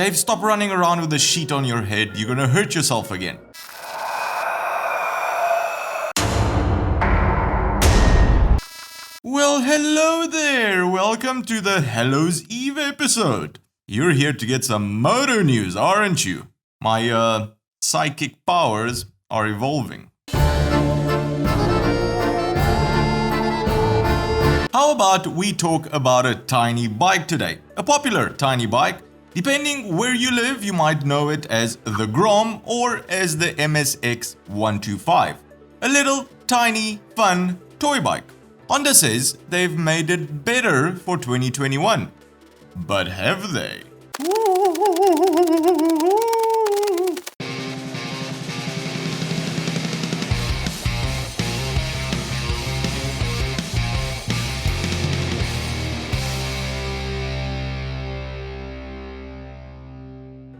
Dave, stop running around with a sheet on your head. You're gonna hurt yourself again. Well, hello there. Welcome to the Hallows Eve episode. You're here to get some motor news, aren't you? My, psychic powers are evolving. How about we talk about a tiny bike today? A popular tiny bike. Depending where you live, you might know it as the Grom or as the MSX125. A little, tiny, fun toy bike. Honda says they've made it better for 2021. But have they?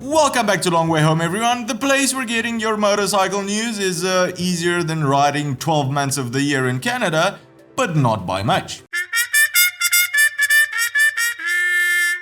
Welcome back to Long Way Home, everyone. The place where getting your motorcycle news is easier than riding 12 months of the year in Canada, but not by much.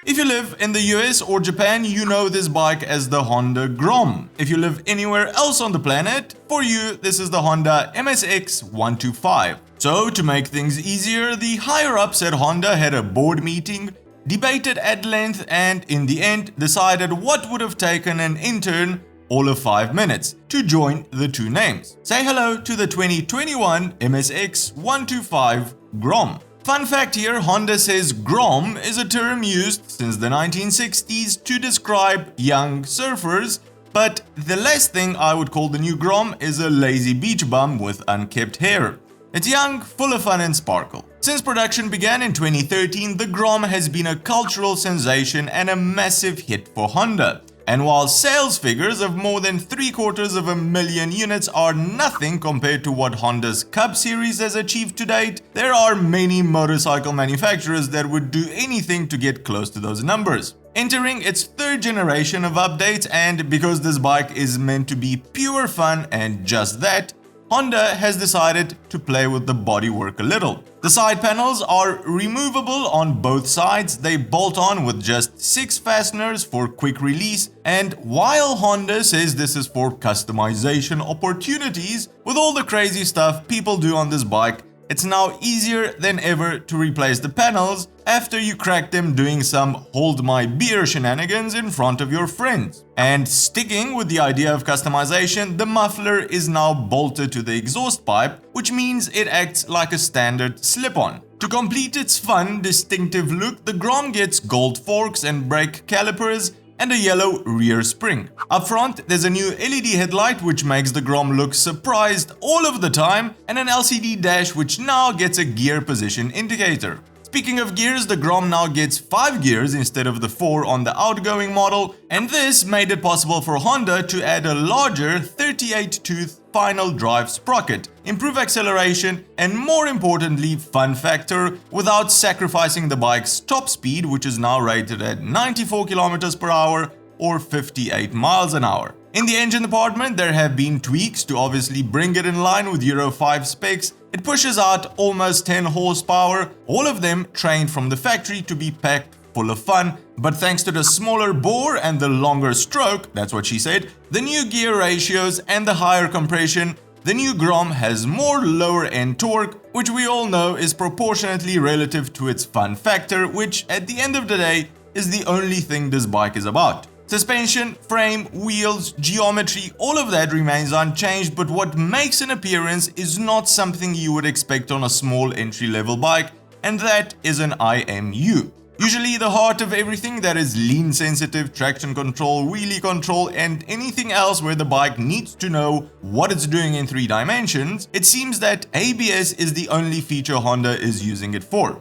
If you live in the US or Japan, you know this bike as the Honda Grom. If you live anywhere else on the planet, for you, this is the Honda MSX125. So, to make things easier, the higher-ups at Honda had a board meeting, debated at length, and in the end decided what would have taken an intern all of 5 minutes to join the two names. Say hello to the 2021 MSX125 Grom. Fun fact here, Honda says Grom is a term used since the 1960s to describe young surfers, but the last thing I would call the new Grom is a lazy beach bum with unkempt hair. It's young, full of fun and sparkle. Since production began in 2013, the Grom has been a cultural sensation and a massive hit for Honda. And while sales figures of more than 750,000 units are nothing compared to what Honda's Cub series has achieved to date, there are many motorcycle manufacturers that would do anything to get close to those numbers. Entering its third generation of updates, and because this bike is meant to be pure fun and just that, Honda has decided to play with the bodywork a little. The side panels are removable on both sides. They bolt on with just 6 fasteners for quick release, and while Honda says this is for customization opportunities, with all the crazy stuff people do on this bike, it's now easier than ever to replace the panels after you crack them doing some hold my beer shenanigans in front of your friends. And sticking with the idea of customization, the muffler is now bolted to the exhaust pipe, which means it acts like a standard slip-on. To complete its fun, distinctive look, the Grom gets gold forks and brake calipers and a yellow rear spring. Up front, there's a new LED headlight which makes the Grom look surprised all of the time, and an LCD dash which now gets a gear position indicator. Speaking of gears, the Grom now gets 5 gears instead of the 4 on the outgoing model, and this made it possible for Honda to add a larger 38-tooth final drive sprocket, improve acceleration, and more importantly, fun factor, without sacrificing the bike's top speed, which is now rated at 94 km per hour or 58 miles an hour. In the engine department, there have been tweaks to obviously bring it in line with Euro 5 specs. It pushes out almost 10 horsepower, all of them trained from the factory to be packed full of fun, but thanks to the smaller bore and the longer stroke, that's what she said, the new gear ratios and the higher compression, the new Grom has more lower end torque, which we all know is proportionately relative to its fun factor, which at the end of the day is the only thing this bike is about. Suspension, frame, wheels, geometry, all of that remains unchanged, but what makes an appearance is not something you would expect on a small entry-level bike, and that is an IMU. Usually the heart of everything that is lean sensitive, traction control, wheelie control, and anything else where the bike needs to know what it's doing in 3 dimensions, it seems that ABS is the only feature Honda is using it for.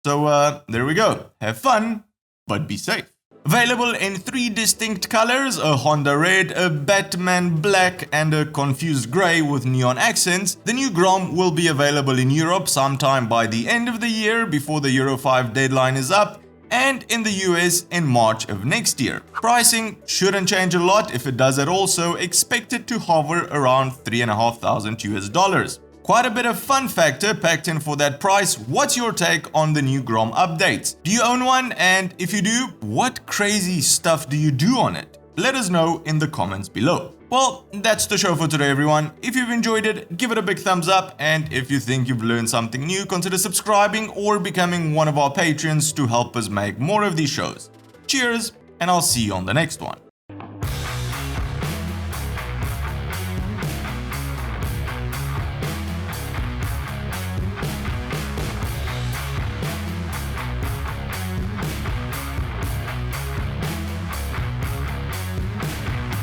So there we go. Have fun, but be safe. Available in 3 distinct colors, a Honda red, a Batman black, and a confused grey with neon accents, the new Grom will be available in Europe sometime by the end of the year before the Euro 5 deadline is up, and in the US in March of next year. Pricing shouldn't change a lot if it does at all, so expect it to hover around $3,500 US. Quite a bit of fun factor packed in for that price. What's your take on the new Grom updates? Do you own one? And if you do, what crazy stuff do you do on it? Let us know in the comments below. Well, that's the show for today, everyone. If you've enjoyed it, give it a big thumbs up. And if you think you've learned something new, consider subscribing or becoming one of our patrons to help us make more of these shows. Cheers, and I'll see you on the next one.